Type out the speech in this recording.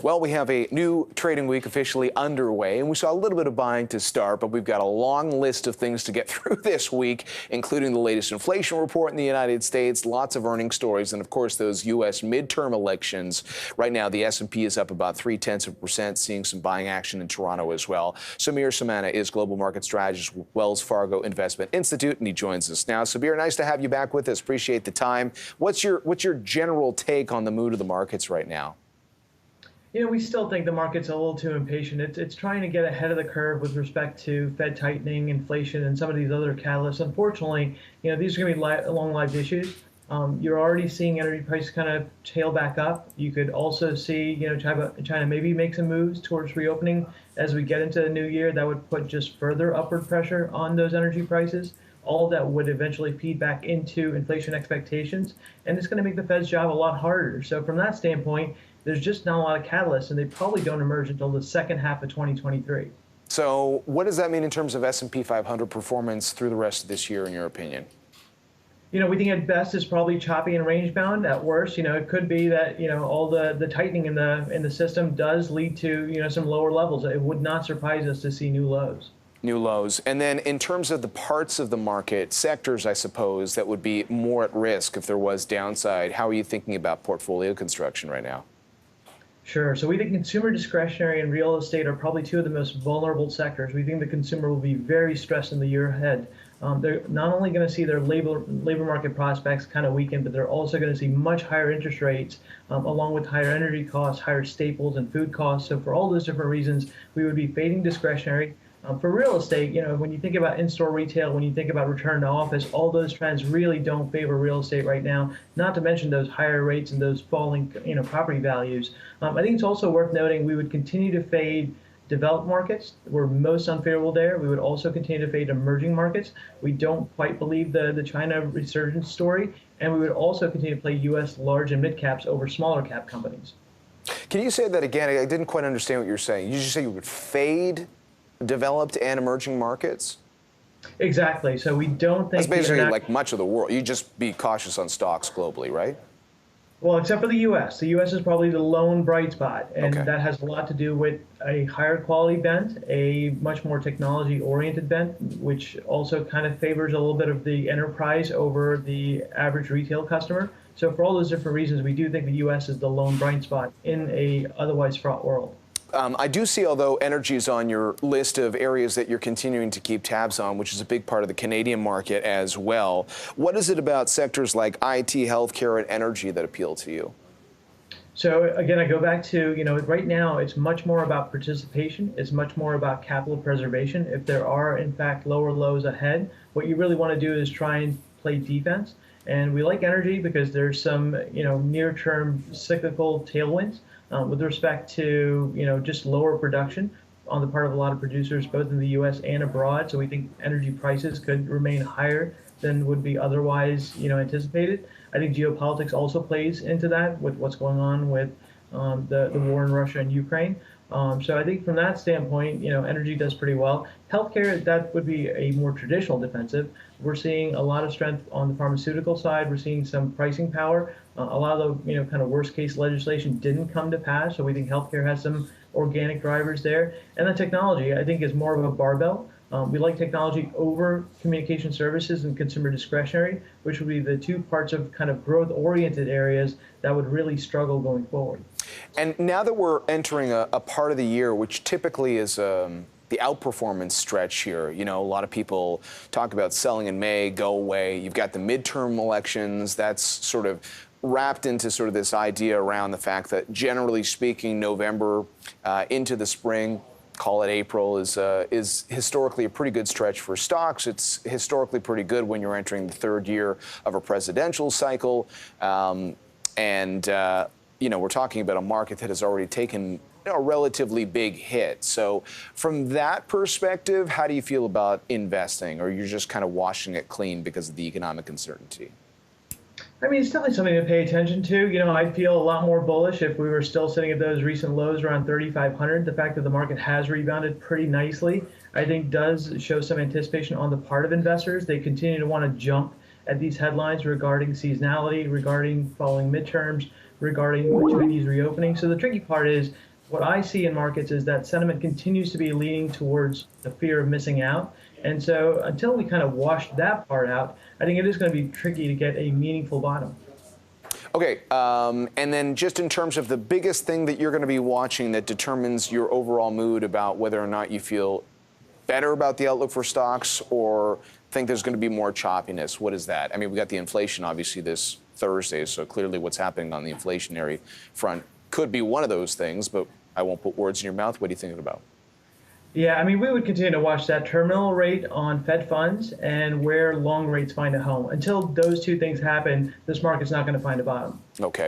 Well, we have a new trading week officially underway, and we saw a little bit of buying to start, but we've got a long list of things to get through this week, including the latest inflation report in the United States, lots of earnings stories, and of course those U.S. midterm elections. Right now, the S&P is up about 0.3%, seeing some buying action in Toronto as well. Samana is Global Market Strategist with Wells Fargo Investment Institute, and he joins us now. Samir, nice to have you back with us. Appreciate the time. What's your general take on the mood of the markets right now? You know, we still think the market's a little too impatient. It's trying to get ahead of the curve with respect to Fed tightening, inflation, and some of these other catalysts. Unfortunately, you know, these are going to be long-lived issues. You're already seeing energy prices kind of tail back up. You could also see, you know, China maybe make some moves towards reopening as we get into the new year. That would put just further upward pressure on those energy prices. All of that would eventually feed back into inflation expectations, and it's going to make the Fed's job a lot harder. So from that standpoint, there's just not a lot of catalysts, and they probably don't emerge until the second half of 2023. So what does that mean in terms of S&P 500 performance through the rest of this year, in your opinion? You know, we think at best is probably choppy and range bound. At worst, you know, it could be that, you know, all the tightening in the system does lead to, you know, some lower levels. It would not surprise us to see new lows. New lows. And then in terms of the parts of the market, sectors, I suppose, that would be more at risk if there was downside, how are you thinking about portfolio construction right now? Sure. So we think consumer discretionary and real estate are probably two of the most vulnerable sectors. We think the consumer will be very stressed in the year ahead. They're not only going to see their labor market prospects kind of weaken, but they're also going to see much higher interest rates, along with higher energy costs, higher staples and food costs. So for all those different reasons, we would be fading discretionary. For real estate, you know, when you think about in-store retail, when you think about return to office, all those trends really don't favor real estate right now, not to mention those higher rates and those falling, you know, property values. I think it's also worth noting we would continue to fade developed markets. We're most unfavorable there. We would also continue to fade emerging markets. We don't quite believe the China resurgence story, and we would also continue to play U.S. large and mid caps over smaller cap companies. Can you say that again? I didn't quite understand what you're saying. You just say you would fade developed and emerging markets? Exactly. So we don't think that's basically like much of the world. You just be cautious on stocks globally, right? Well, except for the U.S. The U.S. is probably the lone bright spot, and okay. That has a lot to do with a higher quality bent, a much more technology-oriented bent, which also kind of favors a little bit of the enterprise over the average retail customer. So for all those different reasons, we do think the U.S. is the lone bright spot in a otherwise fraught world. I do see, although energy is on your list of areas that you're continuing to keep tabs on, which is a big part of the Canadian market as well. What is it about sectors like IT, healthcare, and energy that appeal to you? So again, I go back to, you know, right now it's much more about participation. It's much more about capital preservation. If there are, in fact, lower lows ahead, what you really want to do is try and play defense. And we like energy because there's some, you know, near-term cyclical tailwinds. With respect to, you know, just lower production on the part of a lot of producers, both in the U.S. and abroad. So we think energy prices could remain higher than would be otherwise, you know, anticipated. I think geopolitics also plays into that with what's going on with the war in Russia and Ukraine. So I think from that standpoint, you know, energy does pretty well. Healthcare, that would be a more traditional defensive. We're seeing a lot of strength on the pharmaceutical side. We're seeing some pricing power. A lot of the, you know, kind of worst case legislation didn't come to pass. So we think healthcare has some organic drivers there. And then technology, I think, is more of a barbell. We like technology over communication services and consumer discretionary, which would be the two parts of kind of growth-oriented areas that would really struggle going forward. And now that we're entering a part of the year, which typically is the outperformance stretch here, you know, a lot of people talk about selling in May, go away. You've got the midterm elections. That's sort of wrapped into sort of this idea around the fact that, generally speaking, November into the spring, call it April, is historically a pretty good stretch for stocks. It's historically pretty good when you're entering the third year of a presidential cycle. You know, we're talking about a market that has already taken a relatively big hit. So from that perspective, how do you feel about investing? Or you're just kind of washing it clean because of the economic uncertainty? I mean, it's definitely something to pay attention to. You know, I'd feel a lot more bullish if we were still sitting at those recent lows around 3,500. The fact that the market has rebounded pretty nicely, I think, does show some anticipation on the part of investors. They continue to want to jump at these headlines regarding seasonality, regarding following midterms, regarding the Chinese reopening. So the tricky part is what I see in markets is that sentiment continues to be leaning towards the fear of missing out. And so until we kind of wash that part out, I think it is going to be tricky to get a meaningful bottom. Okay, and then just in terms of the biggest thing that you're going to be watching that determines your overall mood about whether or not you feel better about the outlook for stocks or think there's going to be more choppiness, what is that? I mean, we got the inflation obviously this Thursday, so clearly what's happening on the inflationary front could be one of those things, but I won't put words in your mouth. What are you thinking about? Yeah, I mean, we would continue to watch that terminal rate on Fed funds and where long rates find a home. Until those two things happen, this market's not going to find a bottom. Okay.